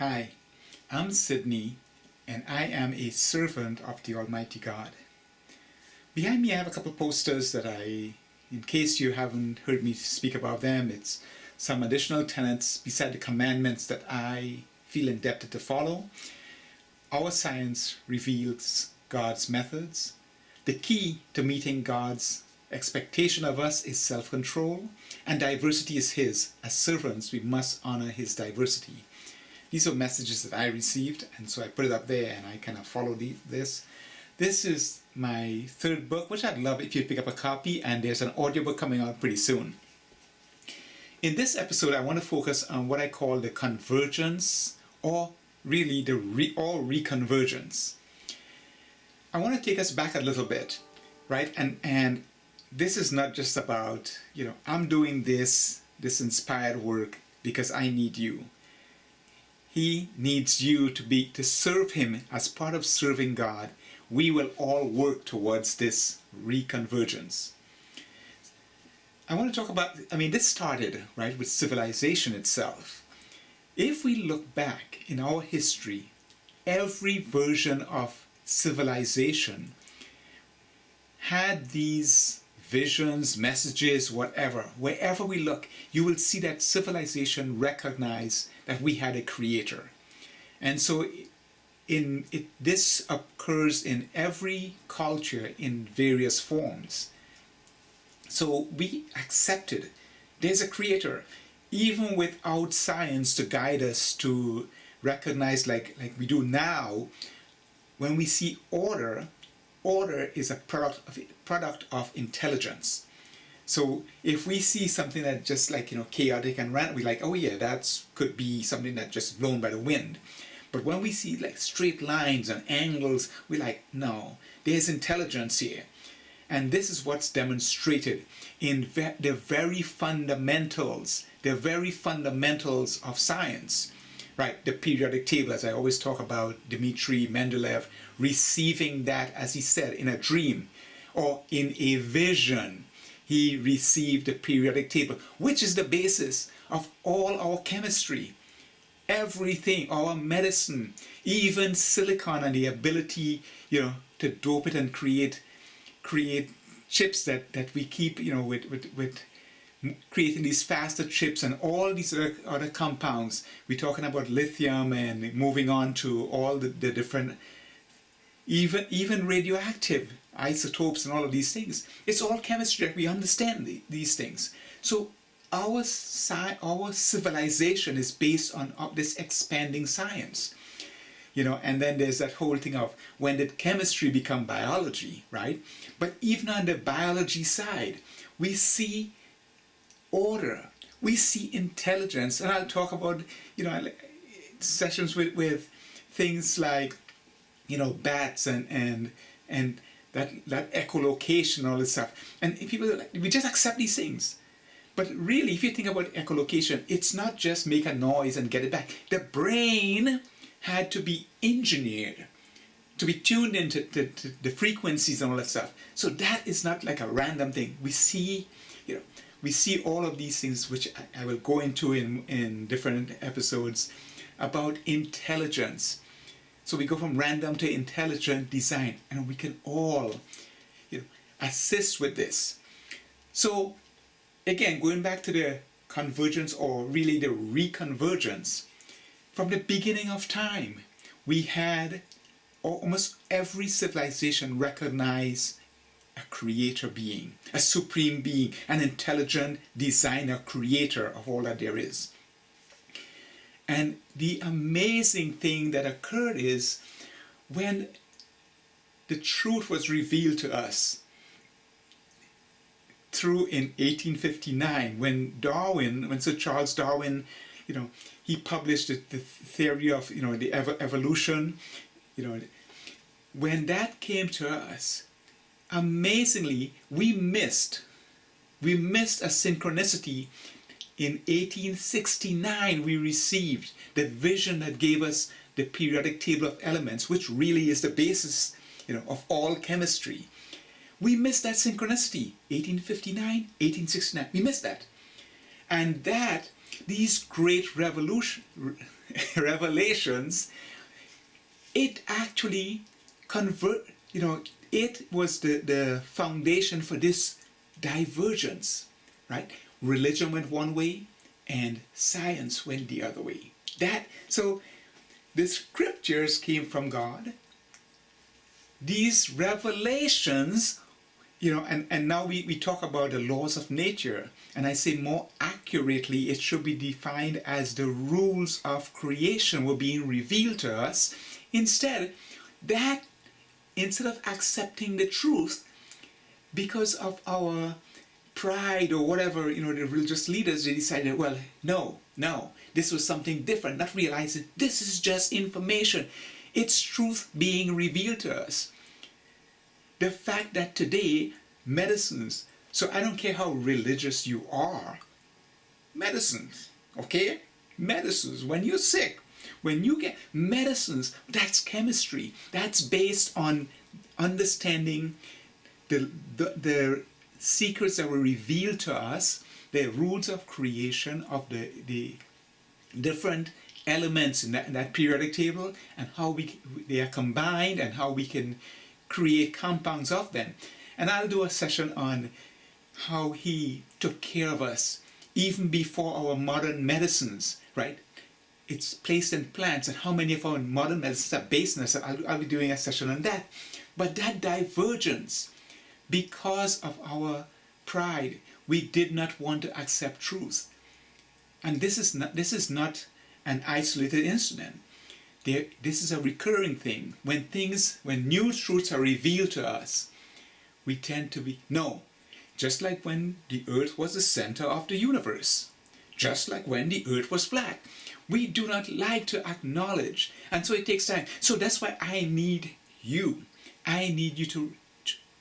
Hi, I'm Sydney, and I am a servant of the Almighty God. Behind me I have a couple posters that in case you haven't heard me speak about them, it's some additional tenets beside the commandments that I feel indebted to follow. Our science reveals God's methods. The key to meeting God's expectation of us is self-control, and diversity is His. As servants, we must honor His diversity. These are messages that I received, and so I put it up there and I kind of follow this. This is my third book, which I'd love if you pick up a copy, and there's an audiobook coming out pretty soon. In this episode, I want to focus on what I call the convergence, or really the reconvergence. I want to take us back a little bit, right? And this is not just about, I'm doing this inspired work because I need you. He needs you to serve Him. As part of serving God, we will all work towards this reconvergence. I want to talk about, this started, right, with civilization itself. If we look back in our history, every version of civilization had these visions, messages, whatever. Wherever we look, you will see that civilization recognized that we had a creator. And so this occurs in every culture in various forms. So we accepted there's a creator, even without science to guide us to recognize, like we do now, when we see order is a product of intelligence. So if we see something that just chaotic and random, we're like, oh yeah, that could be something that just blown by the wind. But when we see straight lines and angles, we're like, no, there's intelligence here. And this is what's demonstrated in the very fundamentals of science. Right, the periodic table, as I always talk about, Dmitri Mendeleev receiving that, as he said, in a dream or in a vision. He received the periodic table, which is the basis of all our chemistry, everything, our medicine, even silicon and the ability, to dope it and create chips that we keep, with creating these faster chips and all these other compounds. We're talking about lithium and moving on to all the different, even radioactive isotopes and all of these things. It's all chemistry that we understand these things. So our civilization is based on this expanding science. And then there's that whole thing of when did chemistry become biology, right? But even on the biology side, we see order, we see intelligence, and I'll talk about sessions with things like bats and that echolocation and all this stuff, and people we just accept these things. But really, if you think about echolocation, it's not just make a noise and get it back. The brain had to be engineered to be tuned into the frequencies and all that stuff. So that is not like a random thing. We see all of these things, which I will go into in different episodes, about intelligence. So we go from random to intelligent design, and we can all assist with this. So again, going back to the convergence, or really the reconvergence, from the beginning of time, we had almost every civilization recognize a creator being, a supreme being, an intelligent designer, creator of all that there is. And the amazing thing that occurred is when the truth was revealed to us through in 1859, when Sir Charles Darwin, he published the theory of the evolution. When that came to us, amazingly, we missed a synchronicity. In 1869, we received the vision that gave us the periodic table of elements, which really is the basis, of all chemistry. We missed that synchronicity. 1859, 1869, we missed that. And these great revelations, it actually it was the foundation for this divergence, right? Religion went one way and science went the other way. So the scriptures came from God. These revelations, and now we talk about the laws of nature, and I say more accurately, it should be defined as the rules of creation were being revealed to us. Instead of accepting the truth because of our pride or whatever, the religious leaders, they decided, well, no, this was something different, not realizing this is just information. It's truth being revealed to us. The fact that today, medicines, so I don't care how religious you are, medicines, okay? Medicines, when you're sick, when you get medicines, that's chemistry. That's based on understanding the secrets that were revealed to us, the rules of creation of the different elements in that periodic table, and how they are combined and how we can create compounds of them. And I'll do a session on how he took care of us even before our modern medicines, right? It's placed in plants, and how many of our modern medicines are based on this. I'll be doing a session on that. But that divergence, because of our pride, we did not want to accept truth. And this is not an isolated incident. This is a recurring thing. When new truths are revealed to us, we tend to be, no. Just like when the earth was the center of the universe. Just like when the earth was flat. We do not like to acknowledge. And so it takes time. So that's why I need you. I need you to,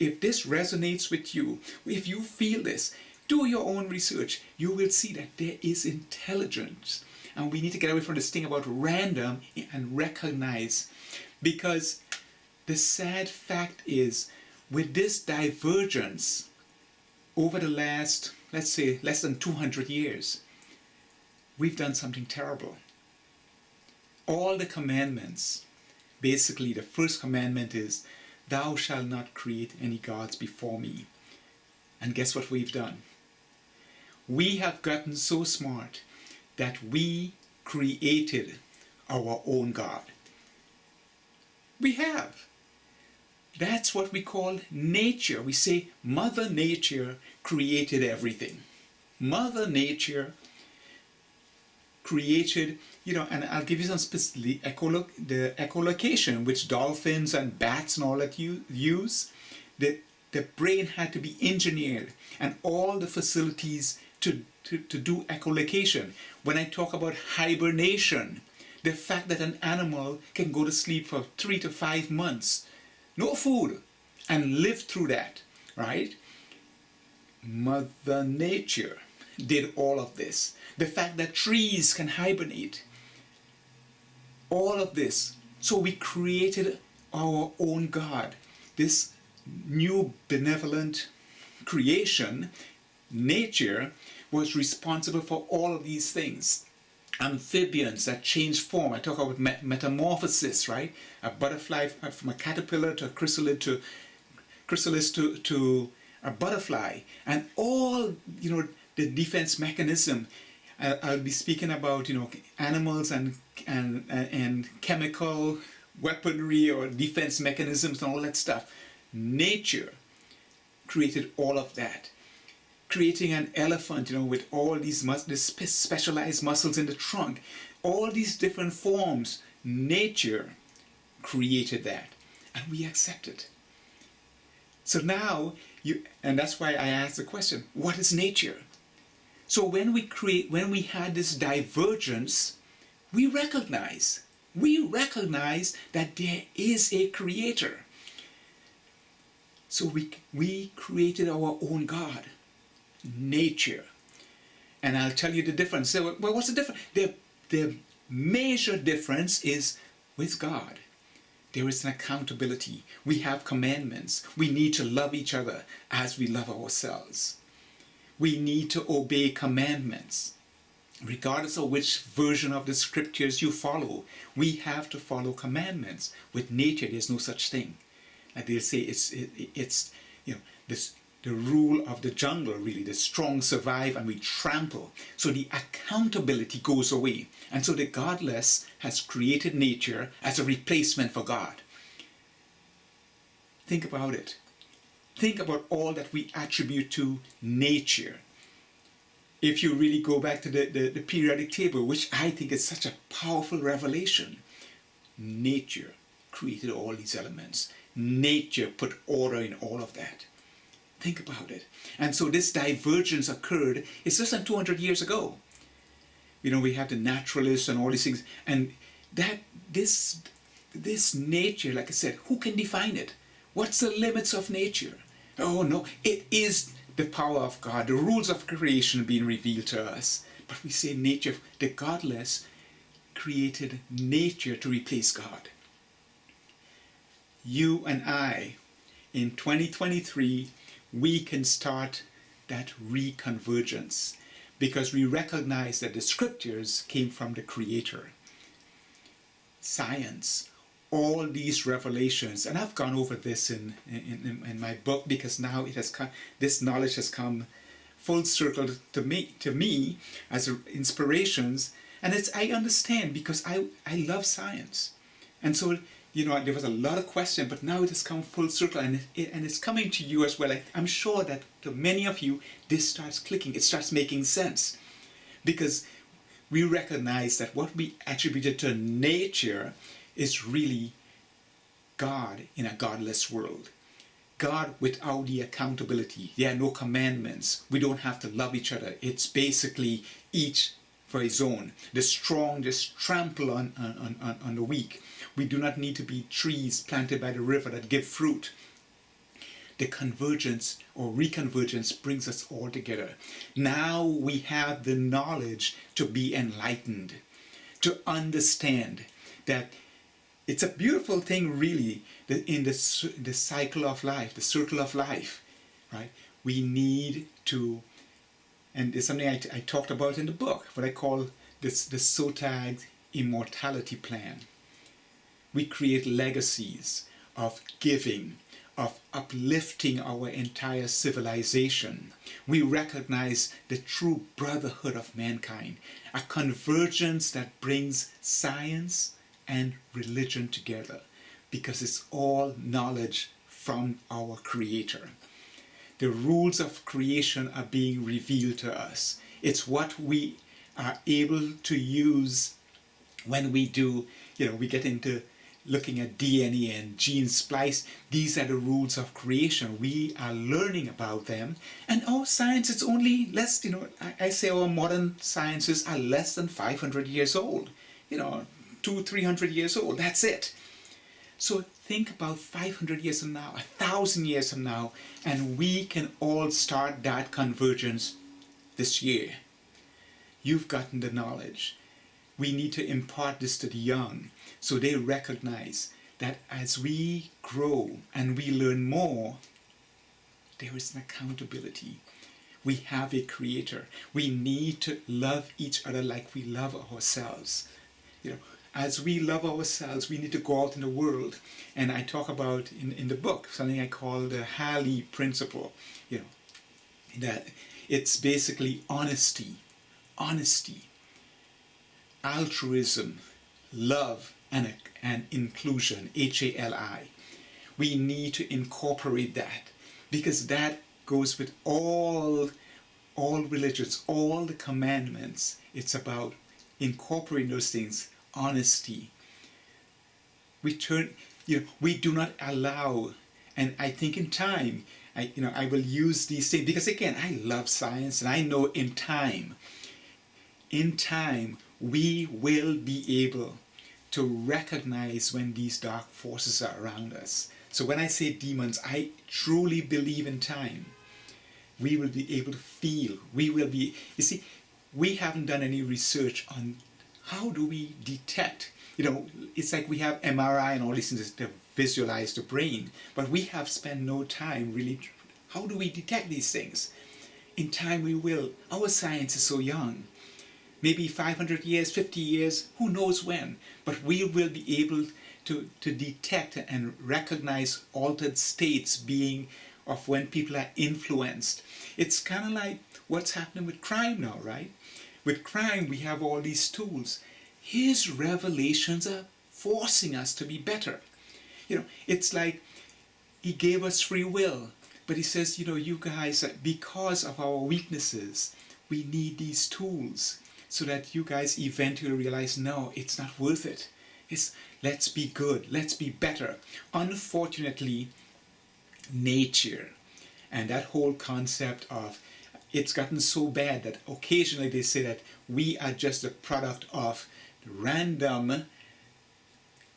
if this resonates with you, if you feel this, do your own research. You will see that there is intelligence. And we need to get away from this thing about random and recognize. Because the sad fact is, with this divergence, over the last, let's say, less than 200 years, we've done something terrible. All the commandments, basically the first commandment is, thou shalt not create any gods before me. And guess what we've done? We have gotten so smart that we created our own God. We have. That's what we call nature. We say Mother Nature created everything. Mother Nature created, and I'll give you some specific, the echolocation, which dolphins and bats and all that use. The brain had to be engineered, and all the facilities to do echolocation. When I talk about hibernation, the fact that an animal can go to sleep for 3 to 5 months, no food, and live through that, right? Mother Nature did all of this. The fact that trees can hibernate, all of this. So we created our own God. This new benevolent creation, nature, was responsible for all of these things. Amphibians that change form. I talk about metamorphosis, right? A butterfly from a caterpillar to a chrysalis to a butterfly, and all the defense mechanism. I'll be speaking about animals and chemical weaponry or defense mechanisms and all that stuff. Nature created all of that. Creating an elephant, with all these specialized muscles in the trunk, all these different forms, nature created that, and we accept it. So now, and that's why I asked the question, what is nature? So when we had this divergence, we recognize that there is a creator. So we created our own God. Nature. And I'll tell you the difference. So, well, what's the difference? The major difference is with God. There is an accountability. We have commandments. We need to love each other as we love ourselves. We need to obey commandments. regardless of which version of the scriptures you follow, we have to follow commandments. With nature, there's no such thing. And they'll say it's this the rule of the jungle, really. The strong survive and we trample. So the accountability goes away. And so the godless has created nature as a replacement for God. Think about it. Think about all that we attribute to nature. If you really go back to the periodic table, which I think is such a powerful revelation, nature created all these elements. Nature put order in all of that. Think about it. And so this divergence occurred, it's less than 200 years ago. We have the naturalists and all these things. And that this nature, like I said, who can define it? What's the limits of nature? Oh no, it is the power of God, the rules of creation being revealed to us. But we say nature, the godless created nature to replace God. You and I, in 2023, we can start that reconvergence because we recognize that the scriptures came from the Creator. Science, all these revelations, and I've gone over this in my book because now it has come, this knowledge has come full circle to me as inspirations, and I understand because I love science, and so there was a lot of question, but now it has come full circle, and it's coming to you as well. I'm sure that to many of you this starts clicking, it starts making sense, because we recognize that what we attributed to nature is really God in a godless world. God without the accountability. There are no commandments. We don't have to love each other. It's basically each for his own. The strong just trample on the weak. We do not need to be trees planted by the river that give fruit. The convergence or reconvergence brings us all together. Now we have the knowledge to be enlightened, to understand that it's a beautiful thing, really, that in the cycle of life, the circle of life, right? We need to, and it's something I talked about in the book, what I call the SOTAG immortality plan. We create legacies of giving, of uplifting our entire civilization. We recognize the true brotherhood of mankind, a convergence that brings science and religion together, because it's all knowledge from our Creator. The rules of creation are being revealed to us. It's what we are able to use when we do, we get into looking at DNA and gene splice. These are the rules of creation. We are learning about them. And our science is only less, I say our modern sciences are less than 500 years old. 200-300 years old. That's it. So think about 500 years from now, 1,000 years from now, and we can all start that convergence this year. You've gotten the knowledge. We need to impart this to the young so they recognize that as we grow and we learn more, there is an accountability. We have a Creator. We need to love each other like we love ourselves. As we love ourselves, we need to go out in the world. And I talk about in the book something I call the Halley principle. That it's basically honesty, altruism, love, and inclusion, HALI. We need to incorporate that, because that goes with all religions, all the commandments. It's about incorporating those things. Honesty. We do not allow, and I think in time, I will use these things, because again, I love science, and I know in time, we will be able to recognize when these dark forces are around us. So when I say demons, I truly believe in time, we will be able to feel, we haven't done any research on how do we detect? It's like we have MRI and all these things to visualize the brain, but we have spent no time really. How do we detect these things? In time we will. Our science is so young. maybe 500 years, 50 years, who knows when, but we will be able to detect and recognize altered states being of when people are influenced. It's kind of like what's happening with crime now, right? With crime, we have all these tools. His revelations are forcing us to be better. It's like he gave us free will, but he says, you guys, because of our weaknesses, we need these tools so that you guys eventually realize, no, it's not worth it. Let's be good, let's be better. Unfortunately, nature and that whole concept of, it's gotten so bad that occasionally they say that we are just a product of random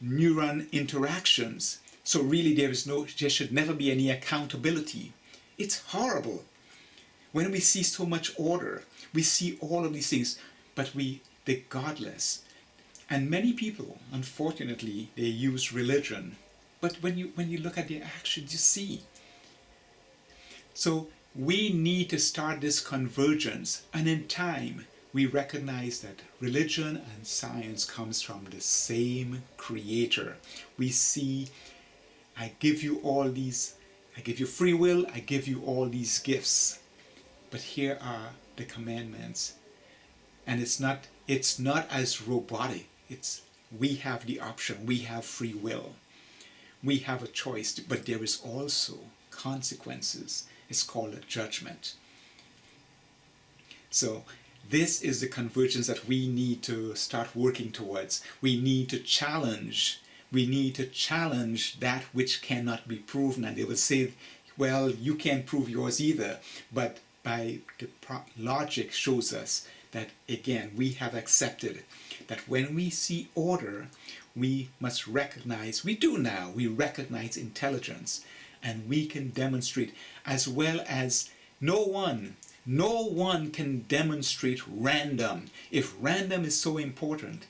neuron interactions. So really there should never be any accountability. It's horrible. When we see so much order, we see all of these things, but they're godless. And many people, unfortunately, they use religion. But when you look at their actions, you see. So we need to start this convergence, and in time we recognize that religion and science comes from the same creator. We see, I give you free will, I give you all these gifts, but here are the commandments. And it's not as robotic. We have the option, we have free will, we have a choice, but there is also consequences. It's called a judgment. So this is the convergence that we need to start working towards. We need to challenge that which cannot be proven. And they will say, well, you can't prove yours either. But by the logic shows us that, again, we have accepted that when we see order, we must recognize, we recognize intelligence, and we can demonstrate, as well as no one can demonstrate random. If random is so important,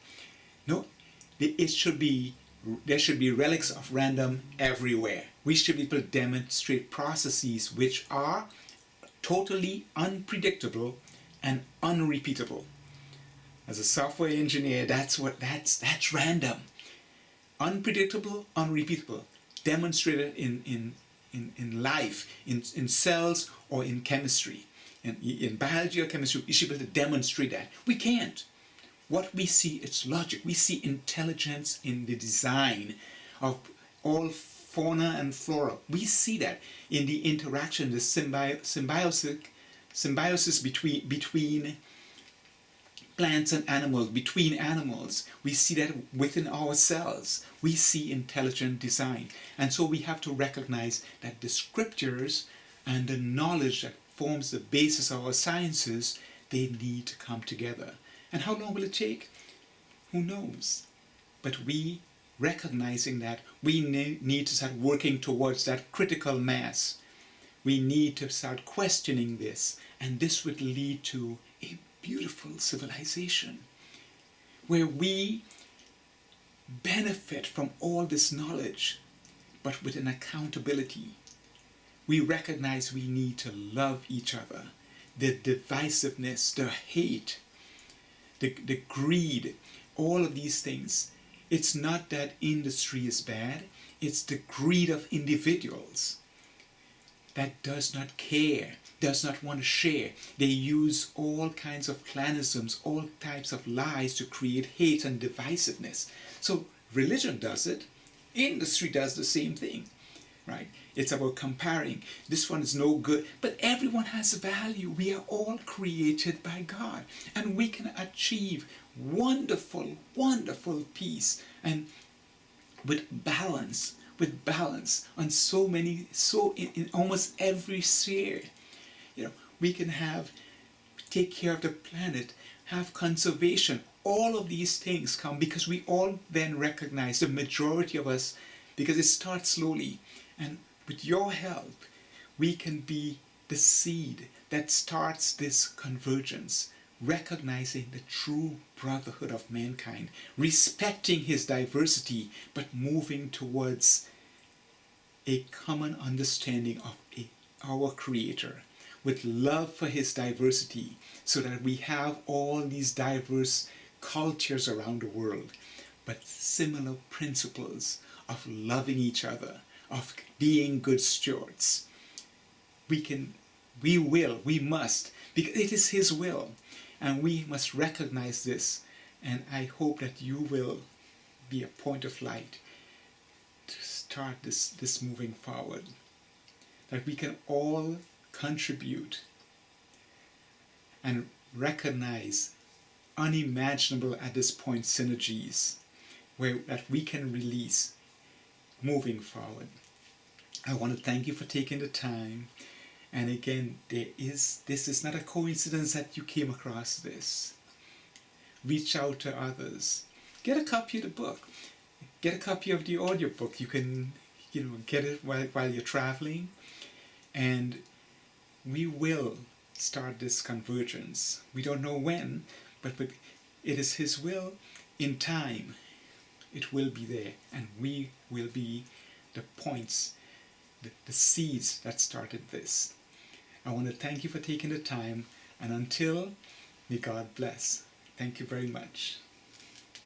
there should be relics of random everywhere. We should be able to demonstrate processes which are totally unpredictable and unrepeatable. As a software engineer, that's random. Unpredictable, unrepeatable. Demonstrated in life, in cells or in chemistry. In biology or chemistry, we should be able to demonstrate that. We can't. What we see, it's logic. We see intelligence in the design of all fauna and flora. We see that in the interaction, the symbiosis between plants and animals, between animals. We see that within ourselves. We see intelligent design. And so we have to recognize that the scriptures and the knowledge that forms the basis of our sciences, they need to come together. And how long will it take? Who knows? But we, recognizing that, we need to start working towards that critical mass. We need to start questioning this, and this would lead to a beautiful civilization where we benefit from all this knowledge, but with an accountability. We recognize we need to love each other. The divisiveness, the hate, the greed, all of these things. It's not that industry is bad, it's the greed of individuals that does not care, does not want to share. They use all kinds of clanisms, all types of lies to create hate and divisiveness. So religion does it, industry does the same thing, right? It's about comparing. This one is no good, but everyone has value. We are all created by God, and we can achieve wonderful, wonderful peace, and with balance on in almost every sphere. We can take care of the planet, have conservation. All of these things come because we all then recognize, the majority of us, because it starts slowly, and with your help, we can be the seed that starts this convergence, recognizing the true brotherhood of mankind, respecting his diversity, but moving towards a common understanding of our Creator. with love for his diversity, so that we have all these diverse cultures around the world, but similar principles of loving each other, of being good stewards. We must, because it is his will, and we must recognize this. And I hope that you will be a point of light to start this moving forward, that we can all contribute and recognize unimaginable at this point synergies that we can release moving forward. I want to thank you for taking the time. And again, this is not a coincidence that you came across this. Reach out to others. Get a copy of the book. Get a copy of the audiobook. You can get it while you're traveling. And we will start this convergence. We don't know when, but it is his will. In time, it will be there, and we will be the points, the seeds that started this. I want to thank you for taking the time, and until, may God bless. Thank you very much.